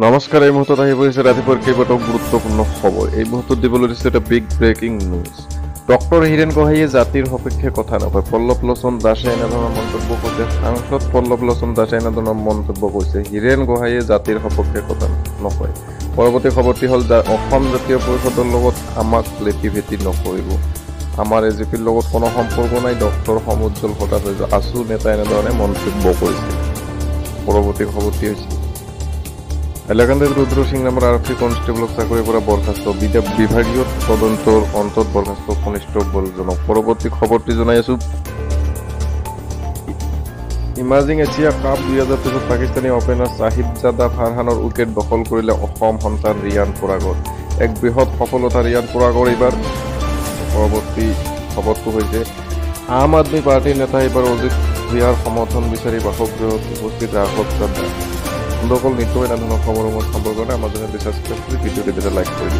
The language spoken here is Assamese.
নমস্কাৰ এই মুহূৰ্তত আহি পৰিছে ৰাতিপুৱাৰ কেইবাটাও গুৰুত্বপূৰ্ণ খবৰ এই মুহূৰ্তত দিবলৈ দিছে এটা big breaking news doctor Hiren গোহাঁইয়ে জাতিৰ সপক্ষে কথা নকয় পল্লৱ লোচন দাসে এনেধৰণৰ মন্তব্য কৰিছে সাংসদ পল্লৱ লোচন দাসে এনেধৰণৰ মন্তব্য কৰিছে হীৰেন গোহাঁইয়ে জাতিৰ সপক্ষে কথা নকয় পৰৱৰ্তী খবৰটি হ'ল অসম জাতীয় পৰিষদৰ লগত আমাক লেটি ভেটি নকৰিব আমাৰ এজিপিৰ লগত কোনো সম্পৰ্ক নাই ডক্টৰ সমুজ্জ্বল ভট্টাচাৰ্য আছু নেতা এনেধৰণে মন্তব্য কৰিছে পৰৱৰ্তী খবৰটি হৈছে এলাকান্দেৰ ৰুদ্ৰ সিং নামেৰ আৰক্ষী কনস্টেবল চাকৰিৰ পৰা বৰখাস্ত বিভাগীয় তদন্তৰ অন্তত বৰখাস্ত কনস্টেবলজনক পৰবৰ্তী খবৰটি জানাই আছো Emerging Asia Cup 2023 Pakistani opener Sahibzada ফাৰহানৰ উইকেট দখল কৰিলে অসম সন্তান ৰিয়ান পৰাগৰ এক বৃহৎ সফলতা ৰিয়ান পৰাগৰ এবাৰ পৰবৰ্তী খবৰটো হৈছে আম আদমি পাৰ্টিৰ নেতা এবাৰ অজিত ভূঞাৰ সমৰ্থন বিচাৰি বাসগৃহত উপস্থিত ৰাঘৱ চাদ্দা বন্ধুসকল নিশ্চয় এনেধৰণৰ খবৰসমূহ সম্পৰ্কত আমাৰ চেনেলটি সাবস্ক্ৰাইব কৰি ভিডিঅ'টো লাইক কৰি